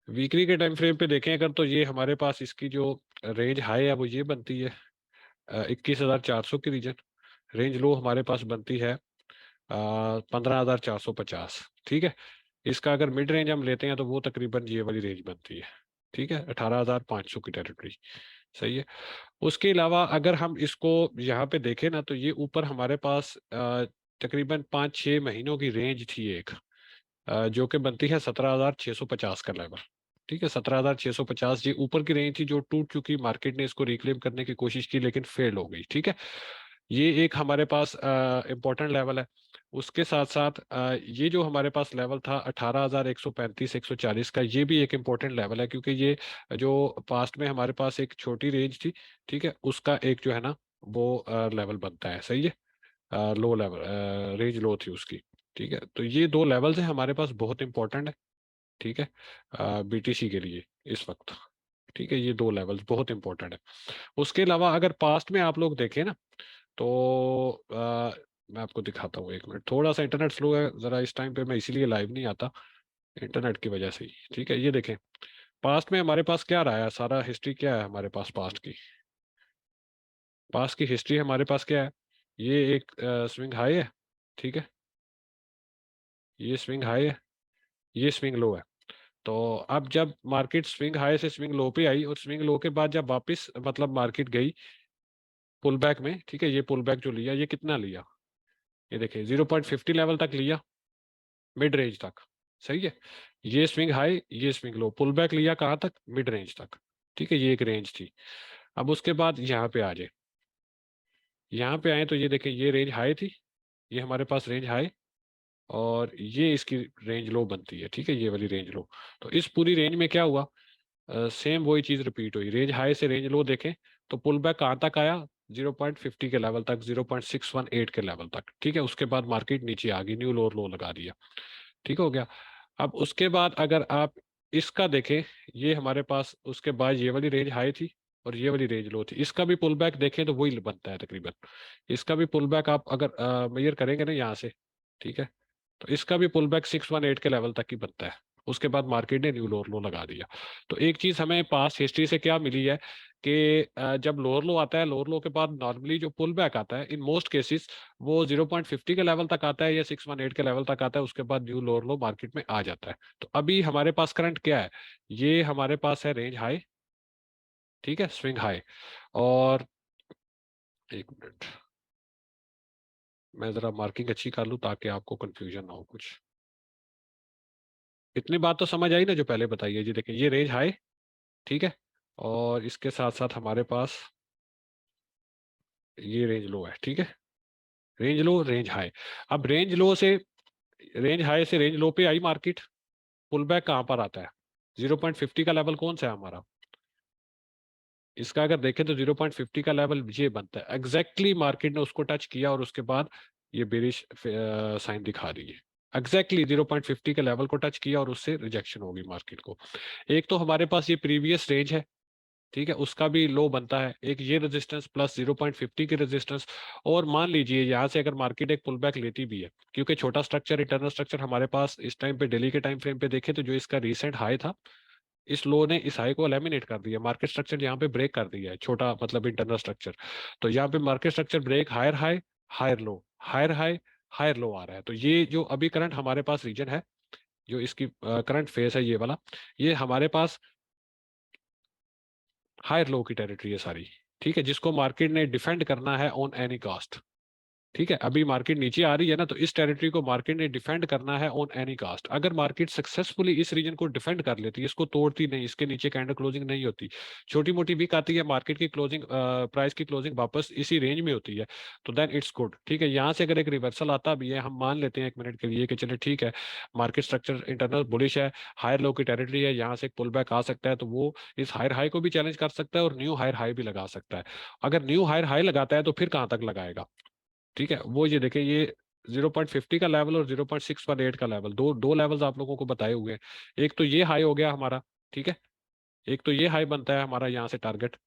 Weekly के time frame पे देखें अगर, तो ये हमारे पास इसकी जो रेंज हाई है वो ये बनती है 21,400 की रीजन। रेंज लो हमारे पास बनती है 15,450। ठीक है। इसका अगर मिड रेंज हम लेते हैं तो वो तकरीबन ये वाली रेंज बनती है। ठीक है, 18,500 की टेरिटरी। सही है। उसके अलावा अगर हम इसको यहाँ पे देखें ना, तो ये ऊपर हमारे पास तकरीबन 5-6 महीनों की रेंज थी एक, जो कि बनती है 17,650 का लेवल। ठीक है, 17,650 ये ऊपर की रेंज थी जो टूट चुकी, मार्केट ने इसको रिक्लेम करने की कोशिश की लेकिन फेल हो गई। ठीक है। ये एक हमारे पास इम्पोर्टेंट लेवल है। उसके साथ साथ ये जो हमारे पास लेवल था 18,135-140 का, ये भी एक इम्पोर्टेंट लेवल है, क्योंकि ये जो पास्ट में हमारे पास एक छोटी रेंज थी। ठीक है, उसका एक जो है ना वो लेवल बनता है। सही है। लो लेवल, रेंज लो थी उसकी। ठीक है, तो ये दो लेवल्स हैं हमारे पास, बहुत इंपॉर्टेंट है। ठीक है, बीटीसी के लिए इस वक्त। ठीक है, ये दो लेवल्स बहुत इंपॉर्टेंट है। उसके अलावा अगर पास्ट में आप लोग देखें ना, तो मैं आपको दिखाता हूँ, एक मिनट, थोड़ा सा इंटरनेट स्लो है ज़रा इस टाइम पे, मैं इसीलिए लाइव नहीं आता, इंटरनेट की वजह से ही। ठीक है, ये देखें पास्ट में हमारे पास क्या रहा है, सारा हिस्ट्री क्या है हमारे पास पास्ट की। पास्ट की हिस्ट्री हमारे पास क्या है, ये एक स्विंग हाई है। ठीक है, ये स्विंग हाई है, ये स्विंग लो है। तो अब जब मार्केट स्विंग हाई से स्विंग लो पे आई, और स्विंग लो के बाद जब वापस मतलब मार्केट गई पुल बैक में, ठीक है, ये पुल बैक जो लिया ये कितना लिया, ये देखिए 0.50 लेवल तक लिया, मिड रेंज तक। सही है। ये स्विंग हाई, ये स्विंग लो, पुल बैक लिया कहाँ तक, मिड रेंज तक। ठीक है, ये एक रेंज थी। अब उसके बाद यहाँ पे आ जाए, यहाँ पे आए तो ये देखें ये रेंज हाई थी, ये हमारे पास रेंज हाई, और ये इसकी रेंज लो बनती है। ठीक है, ये वाली रेंज लो। तो इस पूरी रेंज में क्या हुआ, सेम वही चीज रिपीट हुई, रेंज हाई से रेंज लो देखें तो पुल बैक कहाँ तक आया, 0.50 के लेवल तक, 0.618 के लेवल तक। ठीक है, उसके बाद मार्केट नीचे आ गई, न्यू लो लो लगा दिया। ठीक हो गया। अब उसके बाद अगर आप इसका देखें, ये हमारे पास उसके बाद ये वाली रेंज हाई थी और ये वाली रेंज लो थी, इसका भी पुल बैक देखें तो वही बनता है तकरीबन। इसका भी पुल बैक आप अगर मेजर करेंगे ना यहाँ से, ठीक है, तो इसका भी पुल बैक 618 के लेवल तक ही बनता है। उसके बाद मार्केट ने न्यू लोअर लो लगा दिया। तो एक चीज हमें पास्ट हिस्ट्री से क्या मिली है कि जब लोअर लो आता है, लोअर लो के बाद नॉर्मली जो पुल बैक आता है इन मोस्ट केसेस वो 0.50 के लेवल तक आता है या 618 के लेवल तक आता है, उसके बाद न्यू लोअर लो मार्केट में आ जाता है। तो अभी हमारे पास करंट क्या है, ये हमारे पास है रेंज हाई। ठीक है, स्विंग हाई। और एक मिनट, मैं जरा मार्किंग अच्छी कर लूँ ताकि आपको कंफ्यूजन ना हो कुछ। इतनी बात तो समझ आई ना जो पहले बताई है, जी देखिए ये रेंज हाई। ठीक है, और इसके साथ साथ हमारे पास ये रेंज लो है। ठीक है, रेंज लो रेंज हाई। अब रेंज हाई से रेंज लो पे आई मार्केट, पुल बैक कहाँ पर आता है, 0.50 का लेवल कौन सा है हमारा, इसका अगर देखें तो 0.50 का लेवल ये बनता है एग्जैक्टली, मार्केट ने उसको टच किया और उसके बाद ये बेरिश साइन दिखा रही है। एग्जैक्टली 0.50 के लेवल को टच किया और उससे रिजेक्शन होगी मार्केट को। एक तो हमारे पास ये प्रीवियस रेंज है, ठीक है, उसका भी लो बनता है, एक ये रेजिस्टेंस प्लस 0.50 की रेजिस्टेंस। और मान लीजिए यहाँ से अगर मार्केट एक पुल बैक लेती भी है, क्योंकि छोटा स्ट्रक्चर इंटरनल स्ट्रक्चर हमारे पास इस टाइम पे डेली के टाइम फ्रेम पे देखे तो जो इसका रीसेंट हाई था, इस लो ने इस हाई को एलिमिनेट कर दिया, मार्केट स्ट्रक्चर यहाँ पे ब्रेक कर दिया है, छोटा मतलब इंटरनल स्ट्रक्चर। तो यहाँ पे market structure break, higher high, higher low, higher high, higher low आ रहा है। तो ये जो अभी करंट हमारे पास रीजन है, जो इसकी करंट फेस है ये वाला, ये हमारे पास हायर लो की टेरिटरी है सारी। ठीक है, जिसको मार्केट ने डिफेंड करना है ऑन एनी कॉस्ट। ठीक है, अभी मार्केट नीचे आ रही है ना, तो इस टेरिटरी को मार्केट ने डिफेंड करना है ऑन एनी कास्ट। अगर मार्केट सक्सेसफुली इस रीजन को डिफेंड कर लेती है, इसको तोड़ती नहीं, इसके नीचे कैंडल क्लोजिंग नहीं होती, छोटी मोटी वीक आती है, मार्केट की क्लोजिंग, प्राइस की क्लोजिंग वापस इसी रेंज में होती है, तो देन इट्स गुड। ठीक है, यहाँ से अगर एक रिवर्सल आता भी है, हम मान लेते हैं एक मिनट के लिए कि चले ठीक है, मार्केट स्ट्रक्चर इंटरनल बुलिश है, हायर लो की टेरिटरी है, यहाँ से एक पुल बैक आ सकता है, तो वो इस हायर हाई को भी चैलेंज कर सकता है और न्यू हायर हाई भी लगा सकता है। अगर न्यू हायर हाई लगाता है तो फिर कहाँ तक लगाएगा। ठीक है, वो ये देखें, ये 0.50 का लेवल और 0.618 का लेवल, दो दो लेवल्स आप लोगों को बताए हुए हैं। एक तो ये हाई हो गया हमारा। ठीक है, एक तो ये हाई बनता है हमारा यहाँ से टारगेट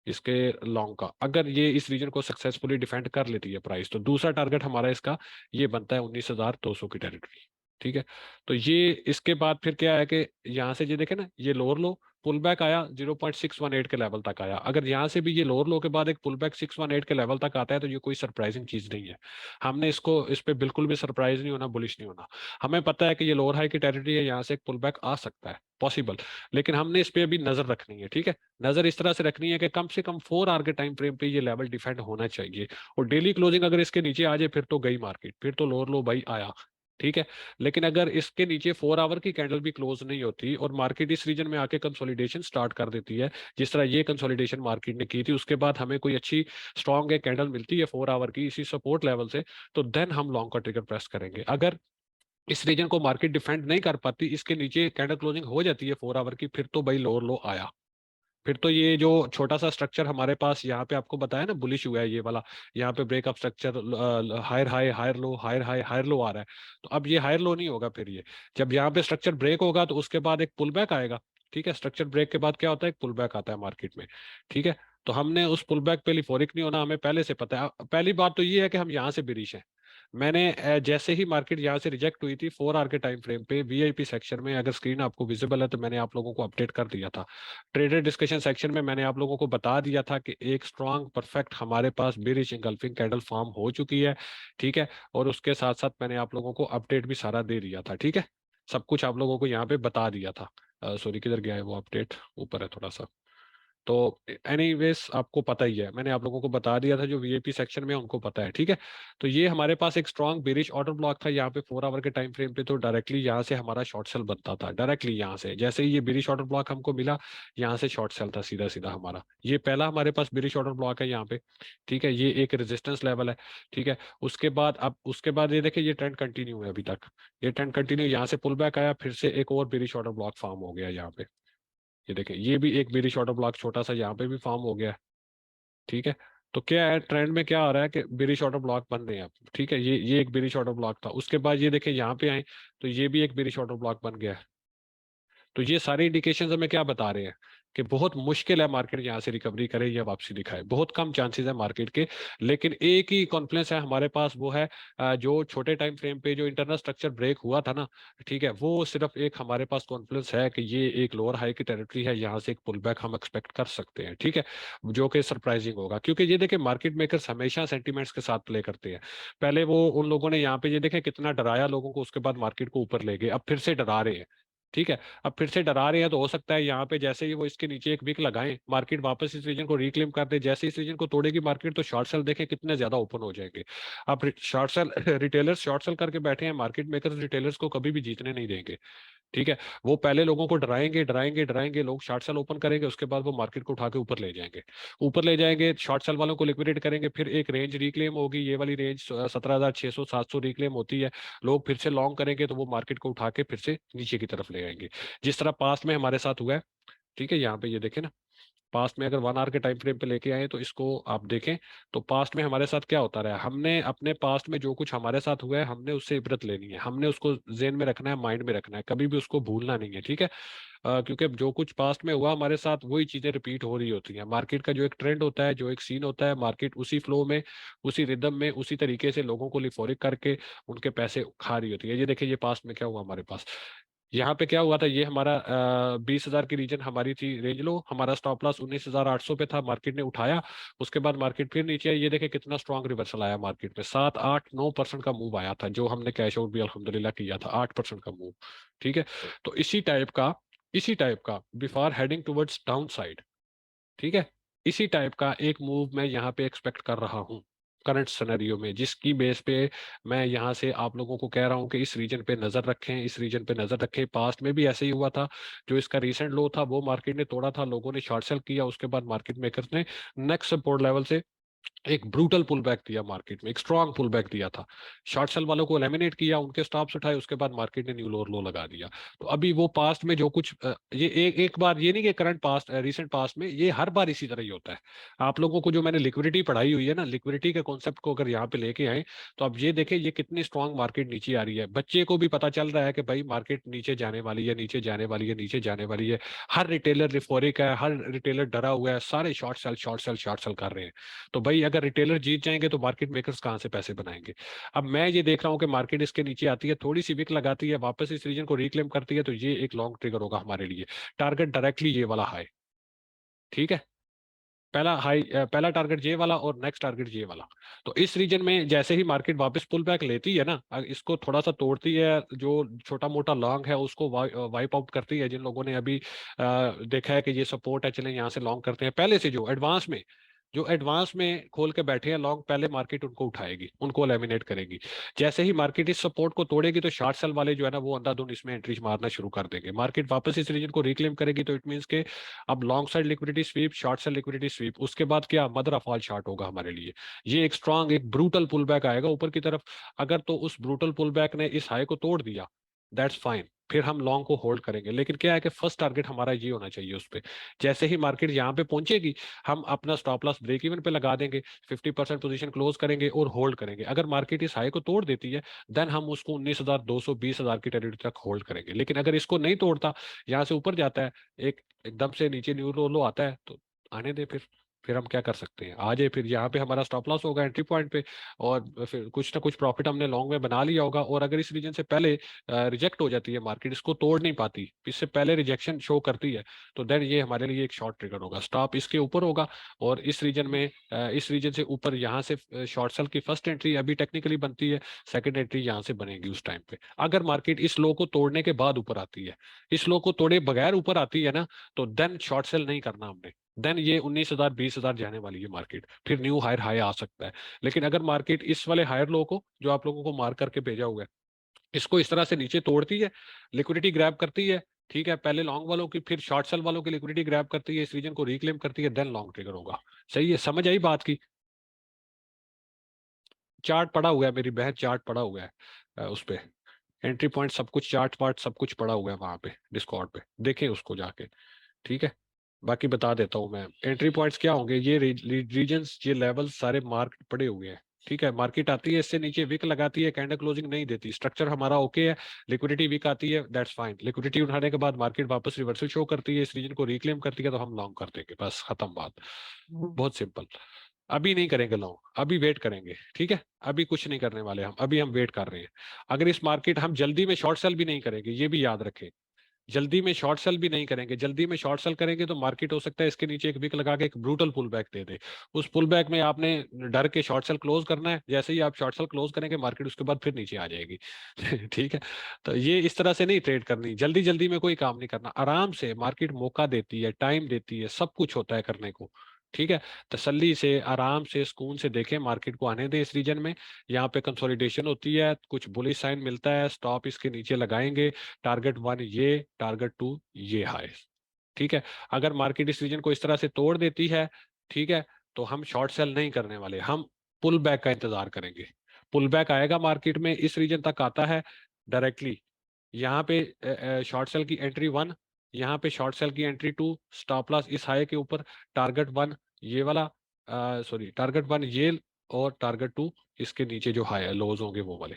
इसके लॉन्ग का, अगर ये इस रीजन को सक्सेसफुली डिफेंड कर लेती है प्राइस, तो दूसरा टारगेट हमारा इसका ये बनता है 19,200 की टेरिटरी। ठीक है। तो ये इसके बाद फिर क्या है कि यहाँ से ये देखे ना, ये लोअर लो, पुल बैक आया 0.618 के लेवल तक आया। अगर यहाँ से भी ये लोअर लो के बाद एक पुल बैक 618 के लेवल तक आता है तो ये कोई सरप्राइजिंग चीज नहीं है। हमने इसको इस पे बिल्कुल भी सरप्राइज नहीं होना, बुलिश नहीं होना। हमें पता है कि ये लोअर हाई की टेरिटरी है, यहाँ से एक पुल बैक आ सकता है पॉसिबल, लेकिन हमने इस पे अभी नजर रखनी है। ठीक है, नजर इस तरह से रखनी है कि कम से कम 4 आवर के टाइम फ्रेम पे ये लेवल डिफेंड होना चाहिए। और डेली क्लोजिंग अगर इसके नीचे आ जाए फिर तो गई मार्केट, फिर तो लोअर लो भाई आया। ठीक है, लेकिन अगर इसके नीचे 4 आवर की कैंडल भी क्लोज नहीं होती और मार्केट इस रीजन में आके कंसोलिडेशन स्टार्ट कर देती है, जिस तरह ये कंसोलिडेशन मार्केट ने की थी, उसके बाद हमें कोई अच्छी स्ट्रॉन्ग एक कैंडल मिलती है 4 आवर की इसी सपोर्ट लेवल से, तो देन हम लॉन्ग का ट्रिगर प्रेस करेंगे। अगर इस रीजन को मार्केट डिफेंड नहीं कर पाती, इसके नीचे कैंडल क्लोजिंग हो जाती है 4 आवर की, फिर तो भाई लोअर लो आया। फिर तो ये जो छोटा सा स्ट्रक्चर हमारे पास यहाँ पे आपको बताया ना बुलिश हुआ है ये वाला, यहाँ पे breakup structure, higher high higher low, higher high higher low आ रहा है। तो अब ये हायर लो नहीं होगा, फिर ये जब यहाँ पे स्ट्रक्चर ब्रेक होगा तो उसके बाद एक पुल बैक आएगा। ठीक है, स्ट्रक्चर ब्रेक के बाद क्या होता है, एक पुल बैक आता है मार्केट में। ठीक है, तो हमने उस पुल बैक पे लिफोरिक नहीं होना, हमें पहले से पता है। पहली बात तो ये है कि हम यहाँ से बिरिश हैं। मैंने जैसे ही मार्केट यहाँ से रिजेक्ट हुई थी 4 आवर के टाइम फ्रेम पे वीआईपी सेक्शन में, अगर स्क्रीन आपको विजिबल है तो मैंने आप लोगों को अपडेट कर दिया था। ट्रेडर डिस्कशन सेक्शन में मैंने आप लोगों को बता दिया था कि एक स्ट्रांग परफेक्ट हमारे पास बेरिश इंगल्फिंग कैंडल फॉर्म हो चुकी है। ठीक है, और उसके साथ साथ मैंने आप लोगों को अपडेट भी सारा दे दिया था। ठीक है, सब कुछ आप लोगों को यहाँ पे बता दिया था। सॉरी, किधर गया है वो अपडेट, ऊपर है थोड़ा सा। तो एनीवेज आपको पता ही है, मैंने आप लोगों को बता दिया था, जो वीआईपी सेक्शन में है, उनको पता है। ठीक है, तो ये हमारे पास एक स्ट्रांग बेरिश ऑर्डर ब्लॉक था यहाँ पे 4 आवर के टाइम फ्रेम पे, तो डायरेक्टली यहाँ से हमारा शॉर्ट सेल बनता था। डायरेक्टली यहाँ से जैसे ही ये बेरिश ऑर्डर ब्लॉक हमको मिला, यहाँ से शॉर्ट सेल था सीधा सीधा हमारा। ये पहला हमारे पास बेरिश ऑर्डर ब्लॉक है यहाँ पे। ठीक है, ये एक रेजिस्टेंस लेवल है। ठीक है, उसके बाद अब उसके बाद ये देखिए ये ट्रेंड कंटिन्यू है अभी तक। ये ट्रेंड कंटिन्यू, यहाँ से पुल बैक आया, फिर से एक और बेरिश ऑर्डर ब्लॉक फॉर्म हो गया यहाँ पे। ये देखें, ये भी एक बेरिश ऑर्डर ब्लॉक छोटा सा यहाँ पे भी फॉर्म हो गया है। ठीक है, तो क्या है ट्रेंड में क्या आ रहा है कि बेरिश ऑर्डर ब्लॉक बन रहे हैं अब। ठीक है, ये एक बेरिश ऑर्डर ब्लॉक था, उसके बाद ये देखें यहाँ पे आए तो ये भी एक बेरिश ऑर्डर ब्लॉक बन गया है। तो ये सारे इंडिकेशंस हमें क्या बता रहे हैं कि बहुत मुश्किल है मार्केट यहाँ से रिकवरी करे या वापसी दिखाए, बहुत कम चांसेस है मार्केट के। लेकिन एक ही कॉन्फ्लुएंस है हमारे पास, वो है जो छोटे टाइम फ्रेम पे जो इंटरनल स्ट्रक्चर ब्रेक हुआ था ना। ठीक है, वो सिर्फ एक हमारे पास कॉन्फ्लुएंस है कि ये एक लोअर हाई की टेरिटरी है, यहाँ से एक पुल बैक हम एक्सपेक्ट कर सकते हैं। ठीक है, जो कि सरप्राइजिंग होगा, क्योंकि ये देखें मार्केट मेकर्स हमेशा सेंटिमेंट्स के साथ प्ले करते हैं। पहले वो उन लोगों ने यहाँ पे ये देखें कितना डराया लोगों को, उसके बाद मार्केट को ऊपर ले गए, अब फिर से डरा रहे हैं। ठीक है, अब फिर से डरा रहे हैं, तो हो सकता है यहाँ पे जैसे ही वो इसके नीचे एक विक लगाएं, मार्केट वापस इस रीजन को रिक्लेम कर दे। जैसे इस रीजन को तोड़ेगी मार्केट तो शॉर्ट सेल देखें कितने ज्यादा ओपन हो जाएंगे। अब short cell retailers short cell करके बैठे हैं, मार्केट मेकर्स रिटेलर्स को कभी भी जीतने नहीं देंगे। ठीक है, वो पहले लोगों को डराएंगे डराएंगे डराएंगे, लोग शॉर्ट सेल ओपन करेंगे, उसके बाद वो मार्केट को उठा के ऊपर ले जाएंगे। ऊपर ले जाएंगे, शॉर्ट सेल वालों को लिक्विडेट करेंगे, फिर एक रेंज रिक्लेम होगी, ये वाली रेंज 17,600 700 रिक्लेम होती है। लोग फिर से लॉन्ग करेंगे तो वो मार्केट को उठा के फिर से नीचे की तरफ ले आएंगे, जिस तरह पास्ट में हमारे साथ हुआ है। ठीक है, यहाँ पे ये देखें ना, पास्ट में अगर 1 आवर के टाइम फ्रेम पे लेके आए तो इसको आप देखें, तो पास्ट में हमारे साथ क्या होता रहा है, हमने अपने पास्ट में जो कुछ हमारे साथ हुआ है हमने उससे इबरत लेनी है, हमने उसको जेन में रखना है, माइंड में रखना है, कभी भी उसको भूलना नहीं है। ठीक है, क्योंकि जो कुछ पास्ट में हुआ हमारे साथ वही चीजें रिपीट हो रही होती हैं। मार्केट का जो एक ट्रेंड होता है, जो एक सीन होता है, मार्केट उसी फ्लो में, उसी रिदम में, उसी तरीके से लोगों को लिफोरिक करके उनके पैसे खा रही होती है। ये देखिए ये पास्ट में क्या हुआ हमारे पास, यहाँ पे क्या हुआ था, ये हमारा 20,000 की रीजन हमारी थी रेंज लो, हमारा स्टॉप लॉस 19,800 पे था, मार्केट ने उठाया, उसके बाद मार्केट फिर नीचे आई। ये देखे कितना स्ट्रांग रिवर्सल आया मार्केट में, 7 8 9% का मूव आया था, जो हमने कैश आउट भी अल्हम्दुलिल्लाह किया था, 8% का मूव। ठीक है, तो इसी टाइप का before heading towards down side. ठीक है, इसी टाइप का एक मूव मैं यहाँ पे एक्सपेक्ट कर रहा हूँ करंट सिनेरियो में, जिसकी बेस पे मैं यहाँ से आप लोगों को कह रहा हूँ कि इस रीजन पे नजर रखें, इस रीजन पे नजर रखें। पास्ट में भी ऐसे ही हुआ था, जो इसका रीसेंट लो था वो मार्केट ने तोड़ा था, लोगों ने शॉर्ट सेल किया, उसके बाद मार्केट मेकर्स ने नेक्स्ट सपोर्ट लेवल से एक ब्रूटल पुल बैक दिया, मार्केट में एक स्ट्रांग पुल बैक दिया था, शॉर्ट सेल वालों को एलिमिनेट किया, उनके स्टॉप्स उठाए, उसके बाद मार्केट ने न्यू लोअर लो लगा दिया। तो अभी वो पास्ट में जो कुछ ये एक बार ये नहीं कि करंट पास्ट रीसेंट पास्ट में, ये हर बार इसी तरह ही होता है। आप लोगों को जो मैंने लिक्विडिटी पढ़ाई हुई है ना, लिक्विडिटी के कॉन्सेप्ट को अगर यहाँ पे लेके आए तो अब ये देखें ये कितनी स्ट्रांग मार्केट नीचे आ रही है। बच्चे को भी पता चल रहा है कि भाई मार्केट नीचे जाने वाली है, नीचे जाने वाली है, नीचे जाने वाली है। हर रिटेलर रिफोरिक है, हर रिटेलर डरा हुआ है, सारे short cell short cell short cell कर रहे हैं। तो भाई भाई अगर रिटेलर जीत जाएंगे तो मार्केट मेकर्स कहाँ से पैसे बनाएंगे। अब मैं ये देख रहा हूँ कि मार्केट इसके नीचे आती है, थोड़ी सी विक लगाती है, वापस इस रीजन को रिक्लेम करती है, तो ये एक लॉन्ग ट्रिगर होगा हमारे लिए। टारगेट डायरेक्टली ये वाला हाई, ठीक है। पहला हाई, पहला टारगेट ये वाला और नेक्स्ट टारगेट ये वाला। तो इस रीजन में जैसे ही मार्केट वापस पुल बैक लेती है ना, इसको थोड़ा सा तोड़ती है, जो छोटा मोटा लॉन्ग है उसको वाइप आउट करती है। जिन लोगों ने अभी देखा है कि ये सपोर्ट है, चलें यहाँ से लॉन्ग करते हैं, पहले से जो एडवांस में खोल के बैठे हैं लॉन्ग, पहले मार्केट उनको उठाएगी, उनको एलिमिनेट करेगी। जैसे ही मार्केट इस सपोर्ट को तोड़ेगी तो शॉर्ट सेल वाले जो है ना वो अंधाधुंध इसमें एंट्रीज मारना शुरू कर देंगे। मार्केट वापस इस रीजन को रिक्लेम करेगी तो इट मीन्स के अब long side liquidity SVEEP, short side liquidity SVEEP, उसके बाद क्या मदर ऑफ ऑल शॉर्ट होगा हमारे लिए। ये एक स्ट्रांग, एक ब्रूटल पुल बैक आएगा ऊपर की तरफ। अगर तो उस ब्रूटल पुल बैक ने इस हाई को तोड़ दिया, दैट्स फाइन, फिर हम लॉन्ग को होल्ड करेंगे। लेकिन क्या है कि फर्स्ट टारगेट हमारा ये होना चाहिए उस पे। जैसे ही मार्केट यहाँ पे पहुंचेगी, हम अपना स्टॉप लॉस ब्रेक इवन पे लगा देंगे, 50% पोजीशन क्लोज करेंगे और होल्ड करेंगे। अगर मार्केट इस हाई को तोड़ देती है, देन हम उसको 19,200 20,000 की टेरिटरी तक होल्ड करेंगे। लेकिन अगर इसको नहीं तोड़ता, यहाँ से ऊपर जाता है, एक एकदम से नीचे न्यू लो लो आता है, तो आने दे फिर हम क्या कर सकते हैं, आ जाए, फिर यहाँ पे हमारा स्टॉप लॉस होगा एंट्री पॉइंट पे, और फिर कुछ ना कुछ प्रॉफिट हमने लॉन्ग में बना लिया होगा। और अगर इस रीजन से पहले रिजेक्ट हो जाती है मार्केट, इसको तोड़ नहीं पाती, इससे पहले रिजेक्शन शो करती है, तो देन ये हमारे लिए एक शॉर्ट ट्रिगर होगा, स्टॉप इसके ऊपर होगा। और इस रीजन में इस रीजन से ऊपर यहाँ से शॉर्ट सेल की फर्स्ट एंट्री अभी टेक्निकली बनती है, सेकंड एंट्री यहाँ से बनेगी उस टाइम पे। अगर मार्केट इस लो को तोड़ने के बाद ऊपर आती है, इस लो को तोड़े बगैर ऊपर आती है ना, तो देन शॉर्ट सेल नहीं करना हमने। देन ये 19,000 20,000 जाने वाली है मार्केट, फिर न्यू हायर हाई आ सकता है। लेकिन अगर मार्केट इस वाले हायर लो को, जो आप लोगों को मार्क करके भेजा हुआ है, इसको इस तरह से नीचे तोड़ती है, लिक्विडिटी ग्रैब करती है, ठीक है, पहले लॉन्ग वालों की फिर शॉर्ट सेल वालों की लिक्विडिटी ग्रैब करती है, इस रीजन को रिक्लेम करती है, देन लॉन्ग ट्रिगर होगा। सही है, समझ आई बात की। चार्ट पड़ा हुआ है, मेरी बहन चार्ट पड़ा हुआ है उस पे, एंट्री पॉइंट सब कुछ, चार्ट वार्ट सब कुछ पड़ा हुआ है वहां पे डिस्कॉर्ड पे, देखें उसको जाके, ठीक है। बाकी बता देता हूँ मैं, एंट्री पॉइंट्स क्या होंगे, ये रीजन्स, ये लेवल्स सारे मार्क पड़े हुए हैं, ठीक है। मार्केट आती है, इससे नीचे विक लगाती है, कैंडल क्लोजिंग नहीं देती, स्ट्रक्चर हमारा ओके है, लिक्विडिटी विक आती है, दैट्स फाइन। लिक्विडिटी उठाने के बाद मार्केट वापस रिवर्सल शो करती है, इस रीजन को रिक्लेम करती है, तो हम लॉन्ग कर देंगे, बस खत्म बात। बहुत सिंपल। अभी नहीं करेंगे लॉन्ग, अभी वेट करेंगे, ठीक है। अभी कुछ नहीं करने वाले हम, अभी हम वेट कर रहे हैं। अगर इस मार्केट, हम जल्दी में शॉर्ट सेल भी नहीं करेंगे, ये भी याद रखें, जल्दी में शॉर्ट सेल भी नहीं करेंगे। जल्दी में शॉर्ट सेल करेंगे तो मार्केट हो सकता है इसके नीचे एक विक लगा के एक ब्रूटल पुल बैक दे दे। उस पुल बैक में आपने डर के शॉर्ट सेल क्लोज करना है, जैसे ही आप शॉर्ट सेल क्लोज करेंगे मार्केट उसके बाद फिर नीचे आ जाएगी। ठीक है। तो ये इस तरह से नहीं ट्रेड करनी, जल्दी जल्दी में कोई काम नहीं करना, आराम से, मार्केट मौका देती है, टाइम देती है, सब कुछ होता है करने को, ठीक है। तसल्ली से, आराम से, सुकून से देखें, मार्केट को आने दें इस रीजन में। यहाँ पे कंसोलिडेशन होती है, कुछ बुलिश साइन मिलता है, स्टॉप इसके नीचे लगाएंगे, टारगेट वन ये, टारगेट टू ये हाई, ठीक है। अगर मार्केट इस रीजन को इस तरह से तोड़ देती है, ठीक है, तो हम शॉर्ट सेल नहीं करने वाले, हम पुल बैक का इंतजार करेंगे। पुल बैक आएगा मार्केट में, इस रीजन तक आता है डायरेक्टली, यहाँ पे शॉर्ट सेल की एंट्री वन, यहाँ पे शॉर्ट सेल की एंट्री टू, स्टॉप लॉस इस हाई के ऊपर, टारगेट वन ये वाला, सॉरी टारगेट वन ये, और टारगेट टू इसके नीचे जो हाई लोज होंगे वो वाले।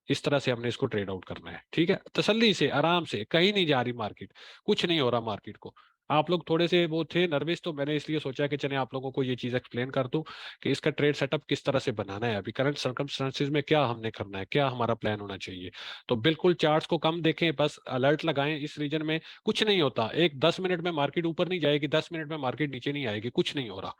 इस तरह से हमने इसको ट्रेड आउट करना है, ठीक है, तसल्ली से, आराम से, कहीं नहीं जा रही मार्केट, कुछ नहीं हो रहा मार्केट को। आप लोग थोड़े से वो थे नर्वस, तो मैंने इसलिए सोचा कि चले आप लोगों को ये चीज एक्सप्लेन कर दूं कि इसका ट्रेड सेटअप किस तरह से बनाना है, अभी करंट सर्कमस्टेंसेज में क्या हमने करना है, क्या हमारा प्लान होना चाहिए। तो बिल्कुल चार्ट्स को कम देखें, बस अलर्ट लगाएं इस रीजन में। कुछ नहीं होता, एक 10 मिनट में मार्केट ऊपर नहीं जाएगी, 10 मिनट में मार्केट नीचे नहीं आएगी, कुछ नहीं हो रहा।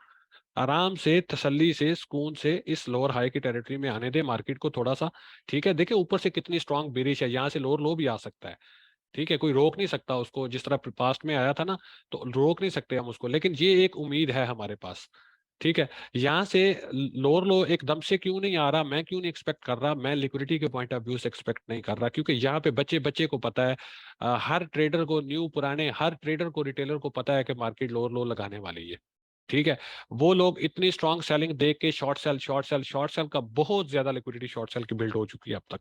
आराम से, तसल्ली से, सुकून से इस लोअर हाई की टेरिटरी में आने दे मार्केट को थोड़ा सा, ठीक है। देखिए ऊपर से कितनी स्ट्रांग बेरिश है, यहाँ से लोअर लो भी आ सकता है, ठीक है, कोई रोक नहीं सकता उसको, जिस तरह पास्ट में आया था ना, तो रोक नहीं सकते हम उसको, लेकिन ये एक उम्मीद है हमारे पास, ठीक है। यहाँ से लोअर लो एकदम से क्यों नहीं आ रहा, मैं क्यों नहीं एक्सपेक्ट कर रहा, मैं लिक्विडिटी के पॉइंट ऑफ व्यू से एक्सपेक्ट नहीं कर रहा, क्योंकि यहाँ पे बच्चे बच्चे को पता है, हर ट्रेडर को, न्यू पुराने हर ट्रेडर को, रिटेलर को पता है कि मार्केट लोअर लो लगाने वाली है, ठीक है। वो लोग इतनी स्ट्रांग सेलिंग देख के short cell short cell short cell का बहुत ज्यादा लिक्विडिटी शॉर्ट सेल की बिल्ड हो चुकी है अब तक,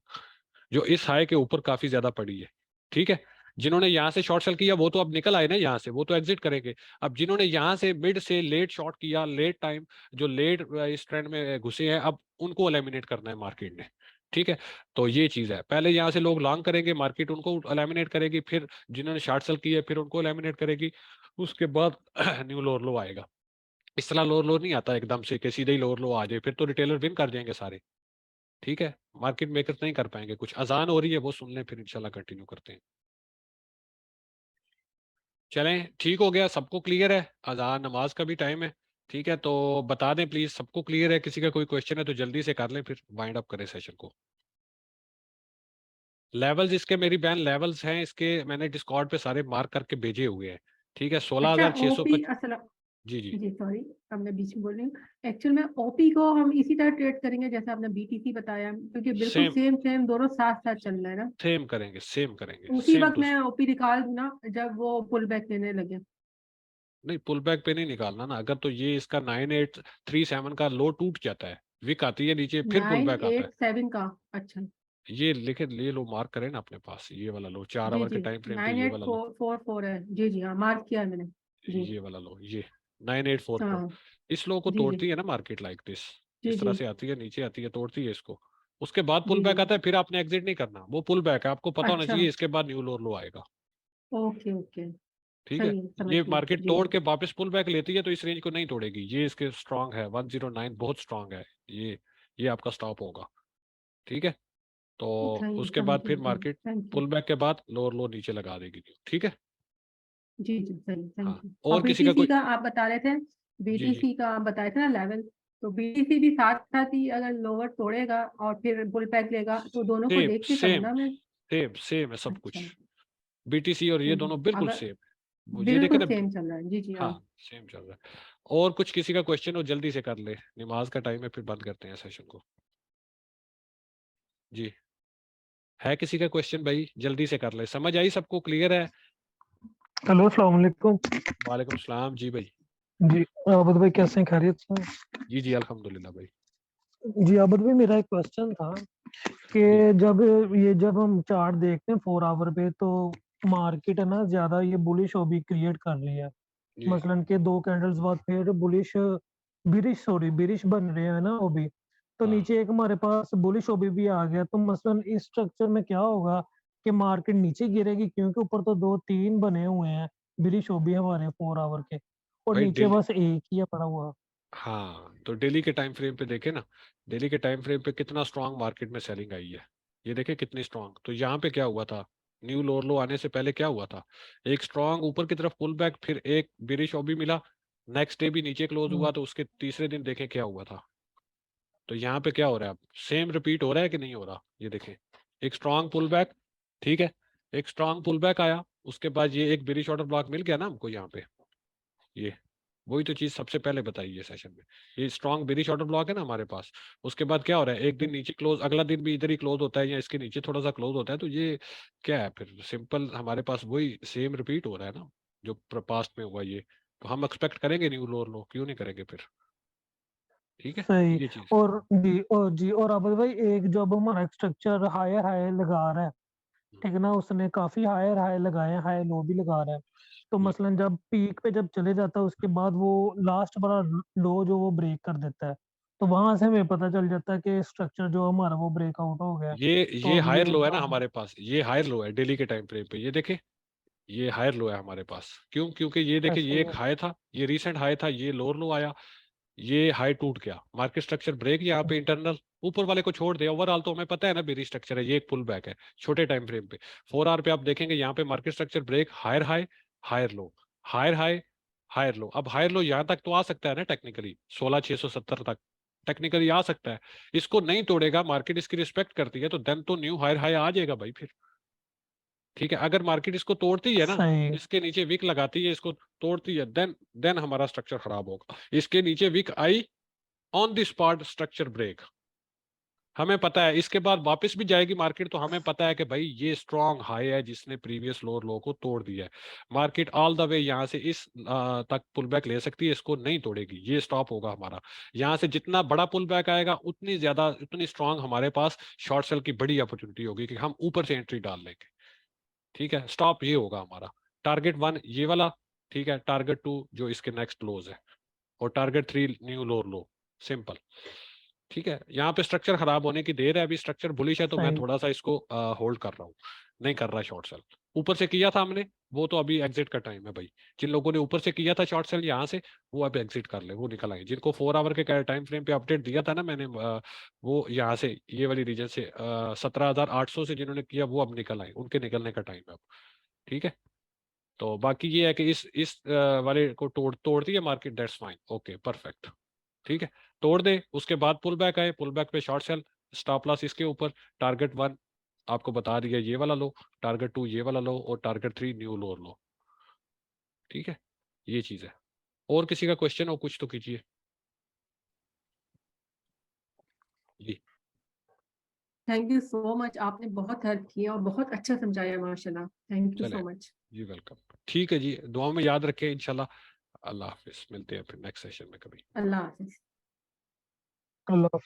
जो इस हाई के ऊपर काफी ज्यादा पड़ी है, ठीक है। जिन्होंने यहाँ से शॉर्ट सेल किया वो तो अब निकल आए ना यहाँ से, वो तो एग्जिट करेंगे। अब जिन्होंने यहाँ से मिड से लेट शॉर्ट किया, लेट टाइम, जो लेट इस ट्रेंड में घुसे हैं, अब उनको एलिमिनेट करना है मार्केट ने, ठीक है। तो ये चीज है, पहले यहाँ से लोग लॉन्ग करेंगे, मार्केट उनको एलिमिनेट करेगी, फिर जिन्होंने शॉर्ट सेल किया फिर उनको एलिमिनेट करेगी, उसके बाद न्यू लोअर लो आएगा। इस तरह लोअर लो नहीं आता एकदम से कि सीधे ही लोअर लो आ जाए, फिर तो रिटेलर विन कर जाएंगे सारे। ठीक है, मार्केट मेकर्स नहीं कर पाएंगे कुछ। अजान हो रही है, वो सुन लें, फिर इंशाल्लाह कंटिन्यू करते हैं। चलें, ठीक हो गया, सबको क्लियर है? अजान नमाज का भी टाइम है। ठीक है, तो बता दें प्लीज, सबको क्लियर है? किसी का कोई क्वेश्चन है तो जल्दी से कर लें, फिर वाइंड अप करें सेशन को। लेवल्स इसके, मेरी बहन, लेवल्स हैं इसके, मैंने डिस्कॉर्ड पे सारे मार्क करके भेजे हुए हैं। ठीक है, सोलह अच्छा हजार छह सौ ओपी असल जी जी। जी सॉरी, अब मैं बीच में बोल रही हूँ। एक्चुअल में ओपी को हम इसी तरह ट्रेड करेंगे जैसे आपने बीटीसी बताया, क्योंकि बिल्कुल सेम, सेम सेम दोनों साथ साथ चल रहा है ना। सेम करेंगे, सेम करेंगे, उसी सेम वक्त टू। मैं ओपी निकाल दूं ना जब वो पुल बैक लेने लगे। नहीं, पुल बैक पे नहीं निकालना ना। अगर तो ये इसका 9837 का लो टूट जाता है, विक आती है नीचे, फिर पुल नाइन बैक आता है। एट सेवन का। अच्छा। ये लिखे, ये लो मार्क करें ना अपने पास, ये वाला लो 4 आवर जी के टाइम फ्रेम पे, नाइन ये एट वाला लो, फोर फोर फोर है। जी हाँ, मार्क किया है मैंने। जी। ये वाला लो, ये 9844। हाँ। इस लो को जी जी तोड़ती है ना मार्केट लाइक दिस, जी इस तरह जी से आती है, नीचे आती है, तोड़ती है इसको। उसके बाद पुल जी जी। बैक आता है, फिर आपने एग्जिट नहीं करना, वो पुल बैक है, आपको पता होना अच्छा। चाहिए इसके बाद न्यू लो लो आएगा। Okay okay. ठीक है, सही है, समझ ये गई। मार्केट जी तोड़ जी। के वापस पुल बैक लेती है तो इस रेंज को नहीं तोड़ेगी, ये इसके स्ट्रांग है, 109 बहुत स्ट्रांग है। ये आपका स्टॉप होगा। ठीक है, तो सही है, उसके समझ बाद गई। फिर जी market thank you. Pull back के बाद लोअर लो नीचे लगा देगी। ठीक है। जी जी सही, हाँ, थैंक यू। और और किसी का बीटीसी कोई? का आप बता रहे थे, जी जी। बीटीसी का आप बताए थे ना लेवल। तो बीटीसी भी साथ साथ ही अगर लोअर तोड़ेगा और फिर बुल पैक लेगा तो दोनों को सेम देख के करूँ सेम, ना मैं? सेम सेम है सब कुछ। अच्छा। बीटीसी और ये दोनों बिल्कुल अगर सेम, ये देखे बिल्कुल ना। सेम चल रहा है। जी जी हाँ, हाँ। सेम चल रहा है। और कुछ किसी का क्वेश्चन हो जल्दी से कर ले, नमाज का टाइम है, फिर बंद करते हैं सेशन को। जी, है किसी का क्वेश्चन भाई? जल्दी से कर ले, समझ आई सबको? क्लियर है? हेलो अस्सलाम वालेकुम। वालेकुम सलाम जी भाई। जी आबद भाई कैसे हैं, खैरियत से हैं? जी जी, अल्हम्दुलिल्लाह भाई। जी आबद भाई, मेरा एक क्वेश्चन था कि जी जब हम चार्ट देखते हैं 4 आवर पे, तो मार्केट है ना ज्यादा ये बुलिश ओबी क्रिएट कर रही है। जी मसलन के 2 कैंडल्स बाद फिर बिरिश बन रहे हैं ना ओबी। तो हाँ। नीचे एक हमारे पास बुलिश ओबी भी आ गया, तो मसलन इस स्ट्रक्चर में क्या होगा कि मार्केट नीचे गिरेगी, क्योंकि ऊपर तो 2 3 बने हुए हैं बिरिश ओबी हमारे 4 आवर के, और भाई नीचे डेली, बस एक ही है पड़ा हुआ। हाँ तो डेली के टाइम फ्रेम पे देखे ना, डेली के टाइम फ्रेम पे कितना स्ट्रांग मार्केट में सेलिंग आई है। ये देखे कितनी स्ट्रांग। तो यहाँ पे क्या हुआ था, न्यू लोअर लो आने से पहले क्या हुआ था, एक स्ट्रांग ऊपर की तरफ पुल बैक, फिर एक बेरिश ओबी मिला, नेक्स्ट डे भी नीचे क्लोज हुआ, हम्म, तो उसके तीसरे दिन देखें क्या हुआ था। तो यहाँ पे क्या हो रहा है, अब सेम रिपीट हो रहा है कि नहीं हो रहा, ये देखें। एक स्ट्रांग पुल बैक, ठीक है, एक स्ट्रांग पुल बैक आया, उसके बाद ये एक बेरिश ऑर्डर ब्लॉक मिल गया ना हमको यहाँ पे। ये वही तो चीज सबसे पहले बताई है सेशन में। ये स्ट्रॉन्ग बेरिश ऑर्डर ब्लॉक है ना हमारे पास। उसके बाद क्या हो रहा है, एक दिन नीचे क्लोज, अगला दिन भी इधर ही क्लोज होता है या इसके नीचे थोड़ा सा क्लोज होता है, तो ये क्या है फिर, सिंपल हमारे पास वही सेम रिपीट हो रहा है ना, जो पास्ट में हुआ ये। तो हम एक्सपेक्ट करेंगे न्यू लोअर लो, क्यों नहीं करेंगे फिर? ठीक है, सही। ये चीज। और आबद भाई, एक जब हमारा स्ट्रक्चर हायर हाई लगा रहा है, हम्म, ठीक है ना, उसने काफी हायर हाई लगाए, हाई लो भी लगा रहा है। तो हम्म। मसलन जब पीक पे जब चले जाता है, उसके बाद वो लास्ट वाला लो जो वो ब्रेक कर देता है, तो वहां से हमें पता चल जाता है कि स्ट्रक्चर जो हमारा वो ब्रेकआउट हो गया है। तो ये अब हायर ये लो है ना अब हमारे पास, ये हायर लो है डेली के टाइम फ्रेम पे, ये देखे, ये हायर लो है हमारे पास। क्यों? क्योंकि ये देखिए, ऐसा ये ही एक है। हाई था, ये रीसेंट हाई था, ये लोअर लो आया, ये हाई टूट गया, मार्केट स्ट्रक्चर ब्रेक यहाँ पे इंटरनल, ऊपर वाले को छोड़ दिया। ओवरऑल तो हमें पता है ना बेरी स्ट्रक्चर है, ये एक पुल बैक है छोटे टाइम फ्रेम पे। 4 आवर पे आप देखेंगे यहाँ पे market structure break, higher high, higher low, higher high, higher low. अब हायर लो यहाँ तक तो आ सकता है ना टेक्निकली, 16,670 तक टेक्निकली आ सकता है। इसको नहीं तोड़ेगा मार्केट, इसकी रिस्पेक्ट करती है, तो देन तो न्यू हायर हाई आ जाएगा भाई फिर। ठीक है, अगर मार्केट इसको तोड़ती है ना, सही। इसके नीचे विक लगाती है, इसको तोड़ती है, देन हमारा स्ट्रक्चर खराब होगा। इसके नीचे विक आई, on the spot structure break, हमें पता है इसके बाद वापस भी जाएगी मार्केट, तो हमें पता है कि भाई ये स्ट्रॉन्ग हाई है जिसने प्रीवियस लोअर लो को तोड़ दिया है। मार्केट ऑल द वे यहाँ से इस तक पुल बैक ले सकती है, इसको नहीं तोड़ेगी, ये स्टॉप होगा हमारा। यहाँ से जितना बड़ा पुल बैक आएगा, उतनी ज्यादा, उतनी स्ट्रांग हमारे पास शॉर्ट सेल की बड़ी अपॉर्चुनिटी होगी कि हम ऊपर से एंट्री डाल लेंगे। ठीक है, स्टॉप ये होगा हमारा, टारगेट 1 ये वाला, ठीक है, टारगेट 2 जो इसके नेक्स्ट क्लोज है, और टारगेट 3 न्यू लोअर लो, सिंपल। ठीक है, यहाँ पे स्ट्रक्चर खराब होने की देर है, अभी स्ट्रक्चर बुलिश है, तो मैं सही। थोड़ा सा इसको होल्ड कर रहा हूँ, नहीं कर रहा शॉर्ट सेल। ऊपर से किया था हमने, वो तो अभी एग्जिट का टाइम है भाई। जिन लोगों ने ऊपर से किया था शॉर्ट सेल यहाँ से, वो अब एग्जिट कर ले, वो निकल आए। जिनको 4 आवर के टाइम फ्रेम पे अपडेट दिया था ना मैंने, वो यहाँ से ये वाली रीजन से 17,800 से जिन्होंने किया, वो अब निकल आए, उनके निकलने का टाइम है अब। ठीक है, तो बाकी ये है कि इस वाले को तोड़ती है market, that's fine, okay perfect. ठीक है, तोड़ दे, उसके बाद पुल बैक आए, पुल बैक पे शॉर्ट सेल, स्टॉप लॉस इसके ऊपर, टारगेट 1 आपको बता दिया ये वाला लो, टारगेट 2 ये वाला लो, और टारगेट 3 न्यू लो लो। ठीक है, ये चीज है। और किसी का क्वेश्चन हो कुछ तो कीजिए जी। थैंक यू सो मच, आपने बहुत हेल्प किया और बहुत अच्छा समझाया माशाल्लाह। थैंक यू चले सो मच। जी, वेलकम। ठीक है जी, दुआ में याद रखें इंशाल्लाह। अल्लाह हाफिज, मिलते हैं फिर नेक्स्ट सेशन में कभी। अल्लाह हाफिज। अल्लाह हाफिज।